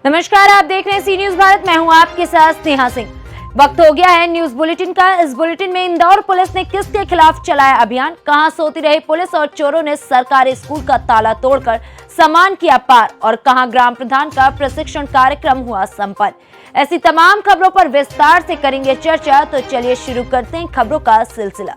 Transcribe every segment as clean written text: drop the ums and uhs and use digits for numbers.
नमस्कार, आप देख रहे हैं सी न्यूज भारत। मैं हूं आपके साथ स्नेहा सिंह। वक्त हो गया है न्यूज बुलेटिन का। इस बुलेटिन में इंदौर पुलिस ने किसके खिलाफ चलाया अभियान, कहां सोती रही पुलिस और चोरों ने सरकारी स्कूल का ताला तोड़कर सामान किया पार, और कहां ग्राम प्रधान का प्रशिक्षण कार्यक्रम हुआ संपन्न। ऐसी तमाम खबरों पर विस्तार से करेंगे चर्चा। तो चलिए शुरू करते हैं खबरों का सिलसिला।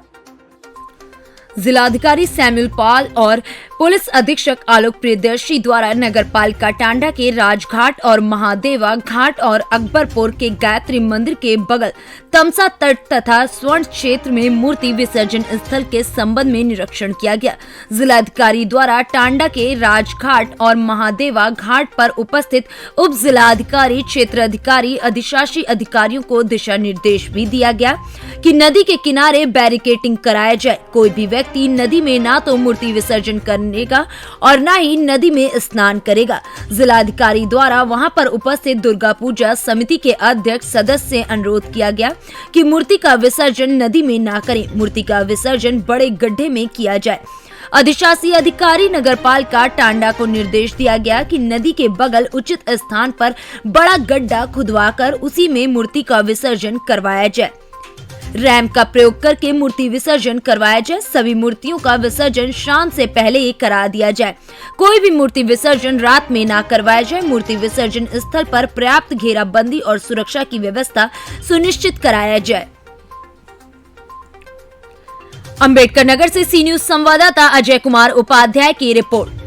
जिलाधिकारी सैमुअल पॉल और पुलिस अधीक्षक आलोक प्रियदर्शी द्वारा नगर पालिका टांडा के राजघाट और महादेवा घाट और अकबरपुर के गायत्री मंदिर के बगल तमसा तट तथा स्वर्ण क्षेत्र में मूर्ति विसर्जन स्थल के संबंध में निरीक्षण किया गया। जिलाधिकारी द्वारा टांडा के राजघाट और महादेवा घाट पर उपस्थित उप जिलाधिकारी, क्षेत्र अधिकारी, अधिशासी अधिकारियों को दिशा निर्देश भी दिया गया कि नदी के किनारे बैरिकेटिंग कराया जाए। कोई भी व्यक्ति नदी में ना तो मूर्ति विसर्जन करने का और न ही नदी में स्नान करेगा। जिलाधिकारी द्वारा वहां पर उपस्थित दुर्गा पूजा समिति के अध्यक्ष सदस्य से अनुरोध किया गया कि मूर्ति का विसर्जन नदी में ना करें, मूर्ति का विसर्जन बड़े गड्ढे में किया जाए। अधिशासी अधिकारी नगर पालिका टांडा को निर्देश दिया गया कि नदी के बगल उचित स्थान पर बड़ा गड्ढा खुदवाकर उसी में मूर्ति का विसर्जन करवाया जाए। रैंप का प्रयोग करके मूर्ति विसर्जन करवाया जाए। सभी मूर्तियों का विसर्जन शाम से पहले ही करा दिया जाए। कोई भी मूर्ति विसर्जन रात में ना करवाया जाए। मूर्ति विसर्जन स्थल पर पर्याप्त घेराबंदी और सुरक्षा की व्यवस्था सुनिश्चित कराया जाए। अंबेडकर नगर से सी न्यूज संवाददाता अजय कुमार उपाध्याय की रिपोर्ट।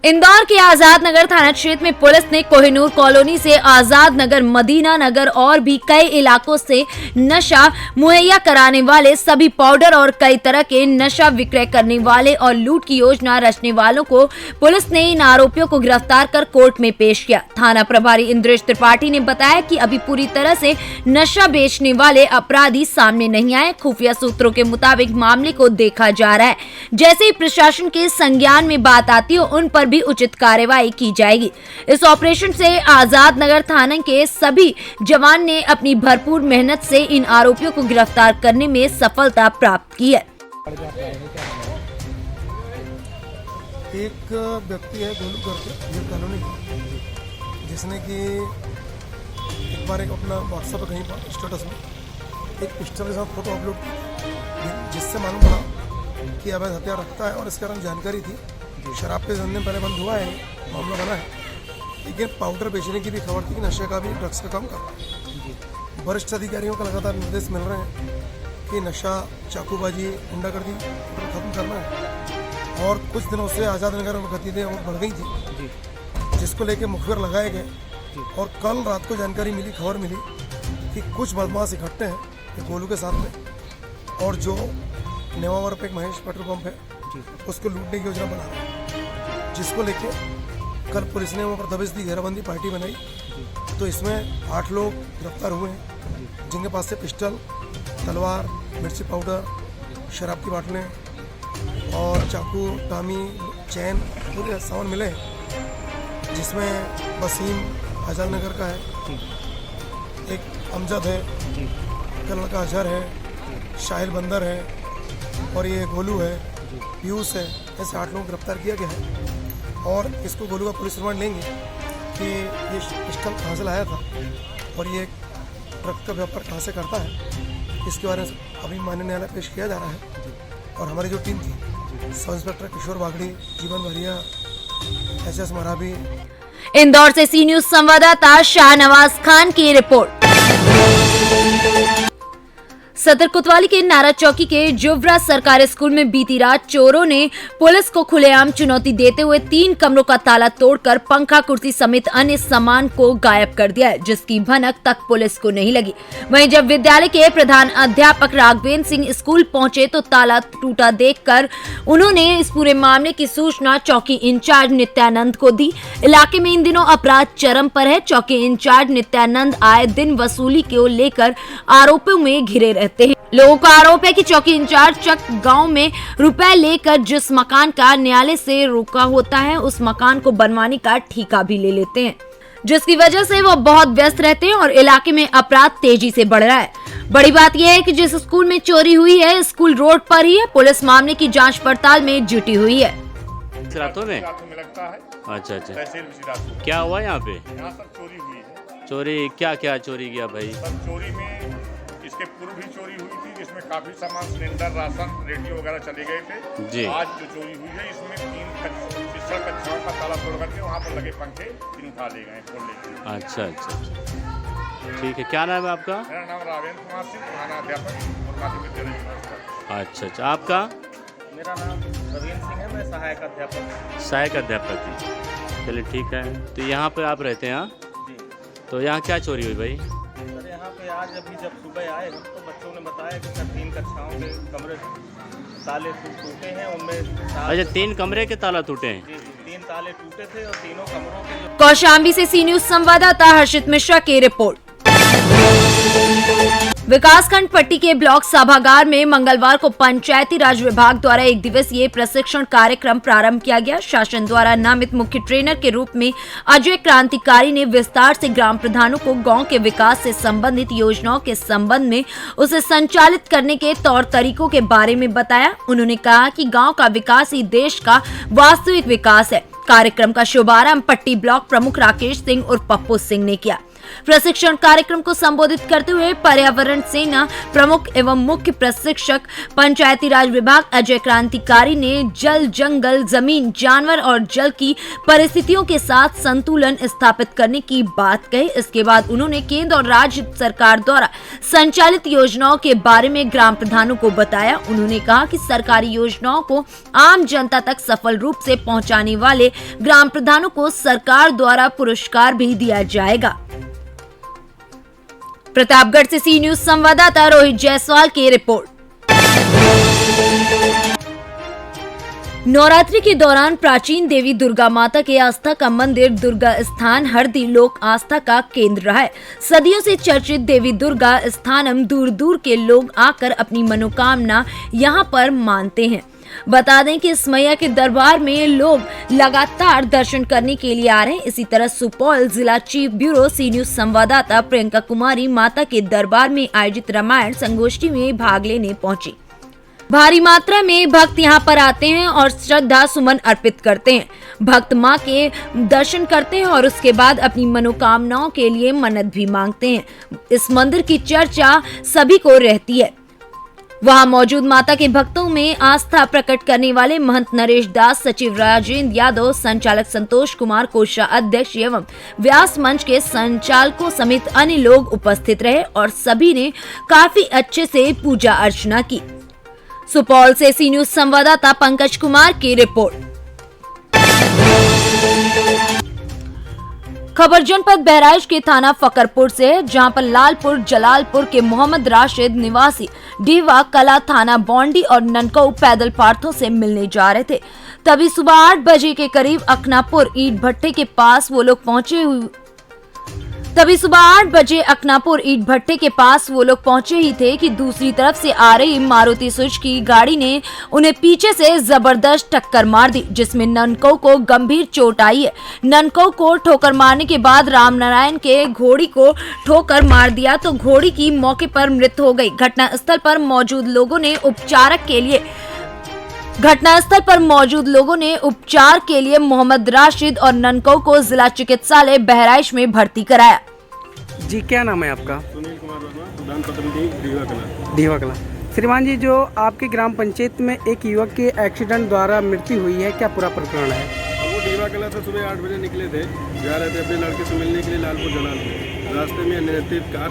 इंदौर के आजाद नगर थाना क्षेत्र में पुलिस ने कोहिनूर कॉलोनी से आजाद नगर, मदीना नगर और भी कई इलाकों से नशा मुहैया कराने वाले सभी पाउडर और कई तरह के नशा विक्रय करने वाले और लूट की योजना रचने वालों को पुलिस ने इन आरोपियों को गिरफ्तार कर कोर्ट में पेश किया। थाना प्रभारी इंद्रेश त्रिपाठी ने बताया कि अभी पूरी तरह से नशा बेचने वाले अपराधी सामने नहीं आए। खुफिया सूत्रों के मुताबिक मामले को देखा जा रहा है। जैसे ही प्रशासन के संज्ञान में बात आती हो उन पर उचित कार्रवाई की जाएगी। इस ऑपरेशन से आजाद नगर थाने के सभी जवान ने अपनी भरपूर मेहनत से इन आरोपियों को गिरफ्तार करने में सफलता प्राप्त की है। एक व्यक्ति है गोलू करके कॉलोनी, जिसने कि एक बार एक अपना व्हाट्सएप पे कहीं पर स्टेटस में एक पिस्टल के साथ फोटो अपलोड की, जिससे मालूम पड़ा कि अवैध हथियार रखता है और इसके बारे में जानकारी थी। शराब के धंधे में पहले बंद हुआ है, मामला बना है, लेकिन पाउडर बेचने की भी खबर थी कि नशे का भी, ड्रग्स का काम कर रहा है। वरिष्ठ अधिकारियों का लगातार निर्देश मिल रहे हैं कि नशा, चाकूबाजी, गुंडागर्दी खत्म करना है। और कुछ दिनों से आज़ाद नगर में गतिविधियाँ और बढ़ गई थी, जिसको लेकर मुखबिर लगाए गए। और कल रात को जानकारी मिली, खबर मिली कि कुछ बदमाश इकट्ठे हैं गोलू के साथ में, और जो नेवावर पे एक महेश पेट्रोल पंप है उसको लूटने की योजना बना रहे हैं, जिसको लेके कल पुलिस ने वहाँ पर दबिश दी, घेराबंदी पार्टी बनाई। तो इसमें 8 लोग गिरफ्तार हुए हैं, जिनके पास से पिस्टल, तलवार, मिर्ची पाउडर, शराब की बाटलें और चाकू, टामी, चैन, पूरे सामान मिले हैं। जिसमें वसीम आजाद नगर का है, एक अमजद है, कल का अजहर है, शाहिल बंदर है, और ये गोलू है, पीयूष है। ऐसे 8 लोगों को गिरफ्तार किया गया है। और इसको गोलू का पुलिस रिमांड लेंगे कि ये पिस्टल कहाँ से लाया था और ये ट्रक का व्यापार कहाँ से करता है, इसके बारे में अभी माननीय न्यायालय पेश किया जा रहा है। और हमारी जो टीम थी, सब इंस्पेक्टर किशोर बागड़ी, जीवन भरिया, एसएस मराबी। इंदौर से सी न्यूज संवाददाता शाहनवाज खान की रिपोर्ट। सदर कोतवाली के नारा चौकी के जुवराज सरकारी स्कूल में बीती रात चोरों ने पुलिस को खुलेआम चुनौती देते हुए 3 कमरों का ताला तोड़कर पंखा, कुर्सी समेत अन्य सामान को गायब कर दिया है, जिसकी भनक तक पुलिस को नहीं लगी। वहीं जब विद्यालय के प्रधान अध्यापक राघवेंद्र सिंह स्कूल पहुंचे तो ताला टूटा देखकर उन्होंने इस पूरे मामले की सूचना चौकी इंचार्ज नित्यानंद को दी। इलाके में इन दिनों अपराध चरम पर है। चौकी इंचार्ज नित्यानंद आए दिन वसूली को लेकर आरोपों में घिरे रहते हैं। लोगों का आरोप है कि चौकी इंचार्ज चक गांव में रुपए लेकर जिस मकान का न्यायालय से रोका होता है उस मकान को बनवाने का ठेका भी ले लेते हैं, जिसकी वजह से वो बहुत व्यस्त रहते हैं और इलाके में अपराध तेजी से बढ़ रहा है। बड़ी बात यह है कि जिस स्कूल में चोरी हुई है स्कूल रोड पर ही है। पुलिस मामले की जांच पड़ताल में जुटी हुई है। रातों में? रातों में लगता है। अच्छा अच्छा, तहसील बिसिरातपुर। क्या हुआ यहाँ पे? यहाँ सब चोरी हुई है। चोरी क्या क्या चोरी किया भाई? सब चोरी में इसके पूर्व भी चोरी हुई थी, जिसमें काफी सामान, सिलेंडर, राशन, रेडियो वगैरह चले गए थे। जी। आज जो चोरी हुई है इसमें 3 शीशा कक्षाओं का ताला तोड़ करके वहाँ पर लगे पंखे 3 उठा ले गए, खोल ले गए। अच्छा अच्छा अच्छा, ठीक है। क्या नाम है आपका? मेरा नाम रावेंद्र कुमार सिंह, प्रधानाध्यापक और माध्यमिक विद्यालय यूनिवर्सिटी। अच्छा अच्छा, आपका? मेरा नाम रवीन सिंह है, मैं सहायक अध्यापक। सहायक अध्यापक हैं। चलिए ठीक है। तो यहाँ पे आप रहते हैं? हाँ, जी तो यहाँ क्या चोरी हुई भाई? सर, यहाँ पे आज अभी जब सुबह आए हम तो बच्चों ने बताया कि सर 3 कक्षाओं के कमरे ताले टूटे हैं, उनमें अच्छा, 3 कमरे के ताला टूटे हैं? जी 3 ताले टूटे थे और तीनों कमरों के जो कौशाम्बी से सी न्यूज संवाददाता हर्षित मिश्रा की रिपोर्ट। विकासखंड पट्टी के ब्लॉक सभागार में मंगलवार को पंचायती राज विभाग द्वारा 1 दिवसीय प्रशिक्षण कार्यक्रम प्रारंभ किया गया। शासन द्वारा नामित मुख्य ट्रेनर के रूप में अजय क्रांतिकारी ने विस्तार से ग्राम प्रधानों को गांव के विकास से संबंधित योजनाओं के संबंध में उसे संचालित करने के तौर तरीकों के बारे में बताया। उन्होंने कहा कि गाँव का विकास ही देश का वास्तविक विकास है। कार्यक्रम का शुभारंभ पट्टी ब्लॉक प्रमुख राकेश सिंह उर्फ पप्पू सिंह ने किया। प्रशिक्षण कार्यक्रम को संबोधित करते हुए पर्यावरण सेना प्रमुख एवं मुख्य प्रशिक्षक पंचायती राज विभाग अजय क्रांतिकारी ने जल, जंगल, जमीन, जानवर और जल की परिस्थितियों के साथ संतुलन स्थापित करने की बात कही। इसके बाद उन्होंने केंद्र और राज्य सरकार द्वारा संचालित योजनाओं के बारे में ग्राम प्रधानों को बताया। उन्होंने कहा कि सरकारी योजनाओं को आम जनता तक सफल रूप से पहुंचाने वाले ग्राम प्रधानों को सरकार द्वारा पुरस्कार भी दिया जाएगा। प्रतापगढ़ से सी न्यूज संवाददाता रोहित जायसवाल की रिपोर्ट। नवरात्रि के दौरान प्राचीन देवी दुर्गा माता के आस्था का मंदिर दुर्गा स्थान हरदी लोक आस्था का केंद्र रहा है। सदियों से चर्चित देवी दुर्गा स्थानम दूर दूर के लोग आकर अपनी मनोकामना यहां पर मानते हैं। बता दें कि इस मैया के दरबार में लोग लगातार दर्शन करने के लिए आ रहे हैं। इसी तरह सुपौल जिला चीफ ब्यूरो सी न्यूज संवाददाता प्रियंका कुमारी माता के दरबार में आयोजित रामायण संगोष्ठी में भाग लेने पहुंची। भारी मात्रा में भक्त यहां पर आते हैं और श्रद्धा सुमन अर्पित करते हैं। भक्त मां के दर्शन करते हैं और उसके बाद अपनी मनोकामनाओं के लिए मन्नत भी मांगते हैं। इस मंदिर की चर्चा सभी को रहती है। वहां मौजूद माता के भक्तों में आस्था प्रकट करने वाले महंत नरेश दास, सचिव राजेंद्र यादव, संचालक संतोष कुमार, कोषा अध्यक्ष एवं व्यास मंच के संचालकों समेत अन्य लोग उपस्थित रहे और सभी ने काफी अच्छे से पूजा अर्चना की। सुपौल से सी न्यूज संवाददाता पंकज कुमार की रिपोर्ट। खबर जनपद बहराइच के थाना फकरपुर से है, जहां पर लालपुर जलालपुर के मोहम्मद राशिद निवासी डीवा कला थाना बॉन्डी और ननकऊ पैदल पार्थों से मिलने जा रहे थे। तभी सुबह 8 बजे के करीब अखनापुर ईट भट्टे के पास वो लोग पहुंचे ही थे कि दूसरी तरफ से आ रही मारुति सुजुकी गाड़ी ने उन्हें पीछे से जबरदस्त टक्कर मार दी, जिसमें ननकऊ को गंभीर चोट आई है। ननकऊ को ठोकर मारने के बाद रामनारायण के घोड़ी को ठोकर मार दिया तो घोड़ी की मौके पर मृत्यु हो गई। घटनास्थल पर मौजूद लोगों ने उपचार के लिए मोहम्मद राशिद और ननकऊ को जिला चिकित्सालय बहराइच में भर्ती कराया। जी, क्या नाम है आपका? सुनील कुमार वर्मा, प्रधान प्रतिनिधि दीवा कला। दीवा कला। श्रीमान जी, जो आपके ग्राम पंचायत में एक युवक के एक्सीडेंट द्वारा मृत्यु हुई है, क्या पूरा प्रकरण है? वो दीवा कला से सुबह 8 बजे निकले थे, जा रहे थे अपने लड़के से मिलने के लिए लालपुर जलालपुर। रास्ते में अनियंत्रित कार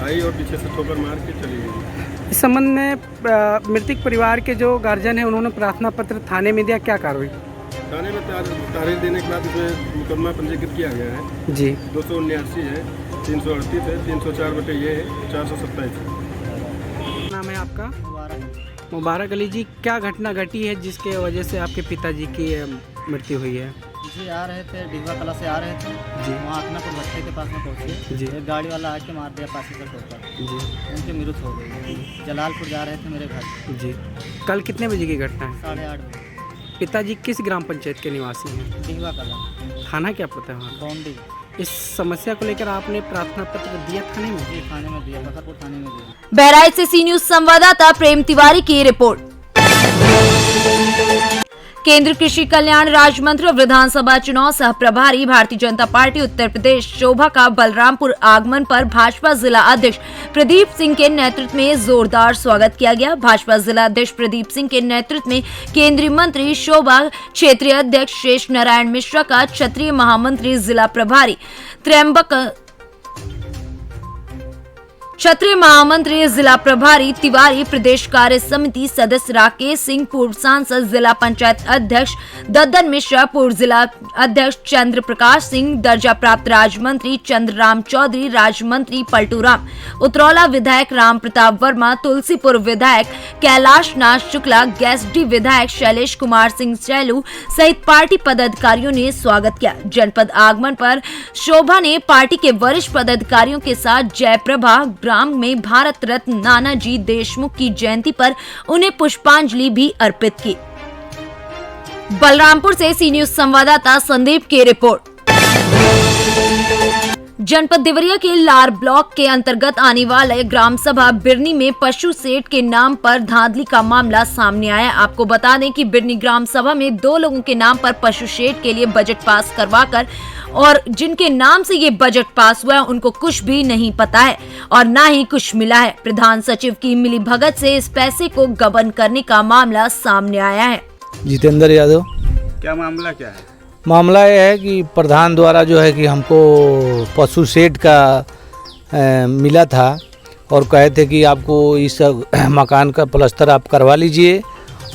आई और पीछे से ठोकर मार के चली गई। इस संबंध में मृतक परिवार के जो गार्जियन है उन्होंने प्रार्थना पत्र थाने में दिया, क्या कार्रवाई? थाने में तारीख देने के बाद उसमें मुकदमा पंजीकृत किया गया है। जी, 279 है, 338 है, 304 बटे ये है, 427 है। नाम है आपका? मुबारक अली जी, क्या घटना घटी है जिसके वजह से आपके पिताजी की मृत्यु हुई है? जी, आ रहे थे, डीवा कला से आ रहे थे जी। वहाँ अखनापुर भट्टे के पास में पहुँचे जी। एक गाड़ी वाला आके मार दिया पासी से ठोकर, जी उनकी मृत्यु हो गई। जलालपुर जा रहे थे मेरे घर। जी, कल कितने बजे की घटना है? 8:30 बजे। पिताजी किस ग्राम पंचायत के निवासी हैं? डीवा कला, थाना क्या पता है वहाँ? बॉन्डी। इस समस्या को लेकर आपने प्रार्थना पत्र दिया थाने में? जी, थाने में दिया, फकरपुर थाने में दिया। बहराइच से सी न्यूज संवाददाता प्रेम तिवारी की रिपोर्ट। केंद्रीय कृषि कल्याण राज्य मंत्री और विधानसभा चुनाव सह प्रभारी भारतीय जनता पार्टी उत्तर प्रदेश शोभा का बलरामपुर आगमन पर भाजपा जिला अध्यक्ष प्रदीप सिंह के नेतृत्व में जोरदार स्वागत किया गया। भाजपा जिला अध्यक्ष प्रदीप सिंह के नेतृत्व में केंद्रीय मंत्री शोभा, क्षेत्रीय अध्यक्ष शेष नारायण मिश्रा का, क्षेत्रीय महामंत्री जिला प्रभारी क्षेत्रीय महामंत्री जिला प्रभारी तिवारी, प्रदेश कार्य समिति सदस्य राकेश सिंह, पूर्व सांसद, जिला पंचायत अध्यक्ष दद्दन मिश्रा, पूर्व जिला अध्यक्ष चंद्र प्रकाश सिंह, दर्जा प्राप्त राज्य मंत्री चंद्रराम चौधरी, राज्य मंत्री पलटू राम, उतरौला विधायक राम प्रताप वर्मा, तुलसीपुर विधायक कैलाश नाथ शुक्ला, गैसडी विधायक शैलेश कुमार सिंह चैलू सहित पार्टी पदाधिकारियों ने स्वागत किया। जनपद आगमन पर शोभा ने पार्टी के वरिष्ठ पदाधिकारियों के साथ जयप्रभा ग्राम में भारत रत्न नानाजी देशमुख की जयंती पर उन्हें पुष्पांजलि भी अर्पित की। बलरामपुर से सी न्यूज संवाददाता संदीप की रिपोर्ट। जनपद देवरिया के लार ब्लॉक के अंतर्गत आने वाले ग्राम सभा बिरनी में पशु सेठ के नाम पर धांधली का मामला सामने आया। आपको बता दें कि बिरनी ग्राम सभा में 2 लोगों के नाम पर पशु सेठ के लिए बजट पास करवाकर और जिनके नाम से ये बजट पास हुआ है उनको कुछ भी नहीं पता है और ना ही कुछ मिला है। प्रधान सचिव की मिलीभगत से इस पैसे को गबन करने का मामला सामने आया है। जितेंद्र यादव। क्या मामला क्या है? मामला यह है कि प्रधान द्वारा जो है कि हमको पशु शेड का मिला था और कहे थे कि आपको इस मकान का प्लास्टर आप करवा लीजिए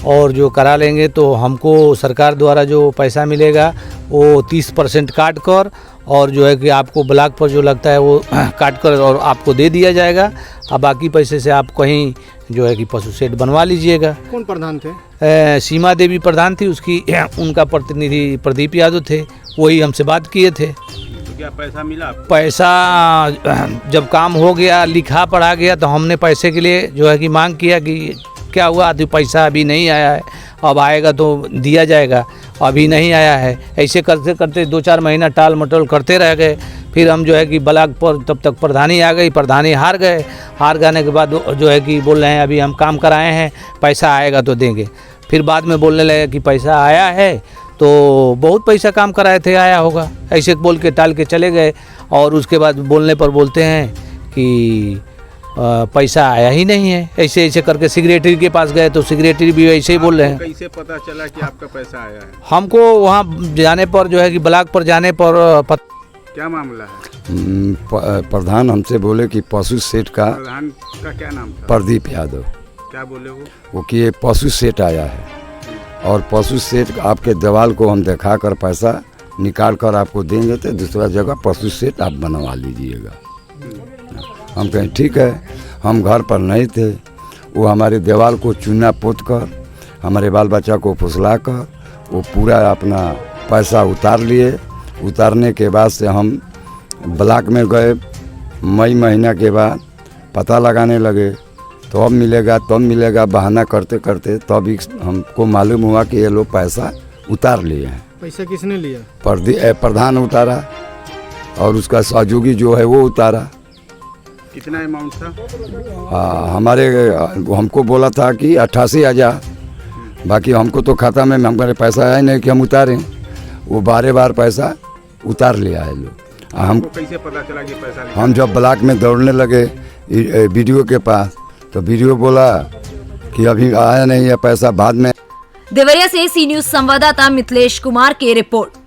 और जो करा लेंगे तो हमको सरकार द्वारा जो पैसा मिलेगा वो 30% काट कर और जो है कि आपको ब्लॉक पर जो लगता है वो काट कर और आपको दे दिया जाएगा। अब बाकी पैसे से आप कहीं जो है कि पशु शेड बनवा लीजिएगा। कौन प्रधान थे? सीमा देवी प्रधान थी, उसकी उनका प्रतिनिधि प्रदीप यादव थे, वही हमसे बात किए थे। तो क्या पैसा मिला? पैसा जब काम हो गया, लिखा पढ़ा गया तो हमने पैसे के लिए जो है कि मांग किया कि क्या हुआ, तो पैसा अभी नहीं आया है, अब आएगा तो दिया जाएगा, अभी नहीं आया है। ऐसे करते करते 2-4 महीना टाल मटोल करते रह गए। फिर हम जो है कि ब्लॉक पर तब तक प्रधानी आ गई, प्रधानी हार गए। हार जाने के बाद जो है कि बोल रहे हैं अभी हम काम कराए हैं, पैसा आएगा तो देंगे। फिर बाद में बोलने लगे कि पैसा आया है, तो बहुत पैसा काम कराए थे, आया होगा, ऐसे बोल के टाल के चले गए। और उसके बाद बोलने पर बोलते हैं कि पैसा आया ही नहीं है। ऐसे ऐसे करके सेक्रेटरी के पास गए तो सेक्रेटरी भी ऐसे ही बोल रहे हैं। कैसे पता चला कि आपका पैसा आया है? हमको वहाँ जाने पर जो है कि ब्लॉक पर जाने पर क्या मामला है? प्रधान हमसे बोले कि पशु सेठ का। प्रधान का क्या नाम था? प्रदीप यादव। क्या बोले वो कि ये पशु सेठ आया है और पशु सेठ आपके दीवार को हम दिखा कर पैसा निकाल कर आपको देंगे तो दूसरा जगह पशु सेठ आप बनवा लीजिएगा। हम कहें ठीक है। हम घर पर नहीं थे, वो हमारे दीवार को चूना पोत कर हमारे बाल बच्चा को फुसला कर वो पूरा अपना पैसा उतार लिए। उतारने के बाद से हम ब्लॉक में गए। मई महीना के बाद पता लगाने लगे, तो अब मिलेगा बहाना करते करते तब हमको मालूम हुआ कि ये लोग पैसा उतार लिए हैं। पैसा किसने लिया? प्रधान उतारा और उसका सहयोगी जो है वो उतारा। कितना अमाउंट था? हमको बोला था कि 88,000। बाकी हमको तो खाता में हमारे पैसा आया नहीं कि हम उतारें। वो बार पैसा उतार लिया है लोग। हमको कैसे पता चला कि पैसा लिया? हम जब ब्लॉक में दौड़ने लगे वीडियो के पास तो वीडियो बोला कि अभी आया नहीं है पैसा, बाद में। देवरिया से सी न्यूज संवाददाता मिथिलेश कुमार की रिपोर्ट।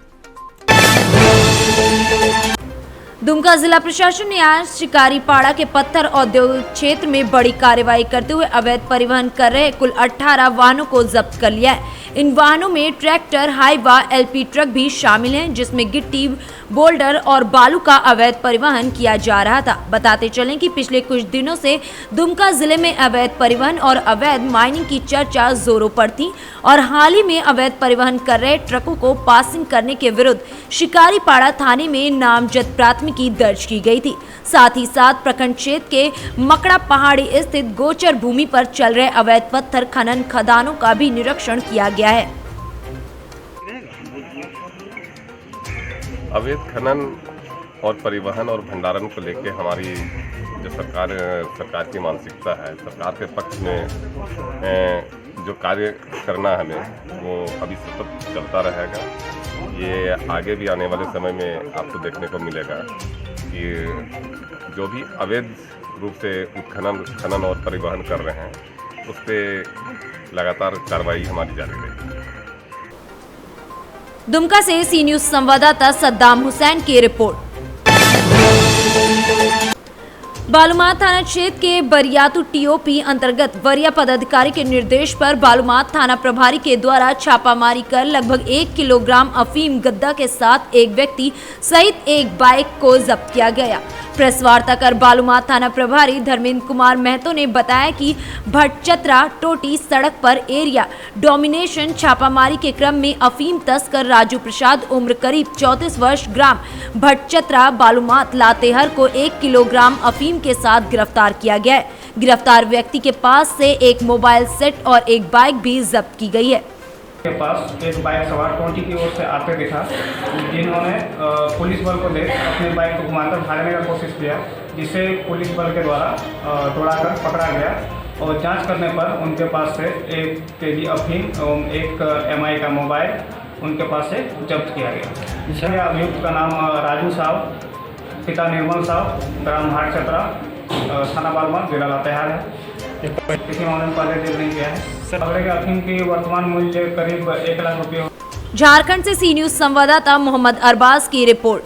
दुमका जिला प्रशासन ने आज शिकारीपाड़ा के पत्थर औद्योगिक क्षेत्र में बड़ी कार्रवाई करते हुए अवैध परिवहन कर रहे कुल 18 वाहनों को जब्त कर लिया है। इन वाहनों में ट्रैक्टर, हाईवा, एलपी ट्रक भी शामिल हैं, जिसमें गिट्टी, बोल्डर और बालू का अवैध परिवहन किया जा रहा था। बताते चलें कि पिछले कुछ दिनों से दुमका जिले में अवैध परिवहन और अवैध माइनिंग की चर्चा जोरों पर थी और हाल ही में अवैध परिवहन कर रहे ट्रकों को पासिंग करने के विरुद्ध शिकारीपाड़ा थाने में नामजद प्राथमिकी दर्ज की गई थी। साथ ही साथ प्रखंड क्षेत्र के मकड़ा पहाड़ी स्थित गोचर भूमि पर चल रहे अवैध पत्थर खनन खदानों का भी निरीक्षण किया गया है। अवैध खनन और परिवहन और भंडारण को लेके हमारी जो सरकार की मानसिकता है, सरकार के पक्ष में जो कार्य करना हमें वो अभी सतत चलता रहेगा। ये आगे भी आने वाले समय में आपको देखने को मिलेगा कि जो भी अवैध रूप से खनन और परिवहन कर रहे हैं उस पर लगातार कार्रवाई हमारी जारी रहेगी। दुमका से सी न्यूज संवाददाता सद्दाम हुसैन की रिपोर्ट। बालूमाथ थाना क्षेत्र के बरियातू टीओपी अंतर्गत वरीय पदाधिकारी के निर्देश पर बालूमाथ थाना प्रभारी के द्वारा छापामारी कर लगभग 1 किलोग्राम अफीम गद्दा के साथ एक व्यक्ति सहित एक बाइक को जब्त किया गया। प्रेस वार्ता कर बालूमाथ थाना प्रभारी धर्मेंद्र कुमार महतो ने बताया कि भटचतरा टोटी सड़क पर एरिया डोमिनेशन छापामारी के क्रम में अफीम तस्कर राजू प्रसाद उम्र करीब 34 वर्ष ग्राम भटचतरा बालूमाथ लातेहर को 1 किलोग्राम अफीम के साथ गिरफ्तार किया गया है। गिरफ्तार व्यक्ति के पास से एक मोबाइल सेट और एक बाइक भी जब्त की गई है। के पास एक बाइक सवार टोटी की ओर से आते दिखा, जिन्होंने पुलिस बल को देख अपनी बाइक को घुमाकर भागने का कोशिश किया, जिसे पुलिस बल के द्वारा दौड़ाकर पकड़ा गया और जांच करने पर उनके पास से 1 केजी अफीम एवं एक MI का मोबाइल उनके पास से जब्त किया गया। इसमें अभियुक्त का नाम राजू साहब, पिता निर्मल साहब, ग्राम भटचतरा, थाना बालूमाथ, जिला लातेहार है। किसी मामले में पहले जेल नहीं गया है। पकड़े गए अफीम की वर्तमान मूल्य करीब 1 लाख रुपये। झारखंड से सी न्यूज संवाददाता मोहम्मद अरबाज की रिपोर्ट।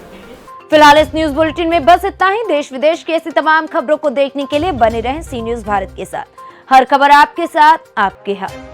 फिलहाल इस न्यूज बुलेटिन में बस इतना ही। देश विदेश की ऐसी तमाम खबरों को देखने के लिए बने रहें सी न्यूज भारत के साथ। हर खबर आपके साथ, आपके हाथ।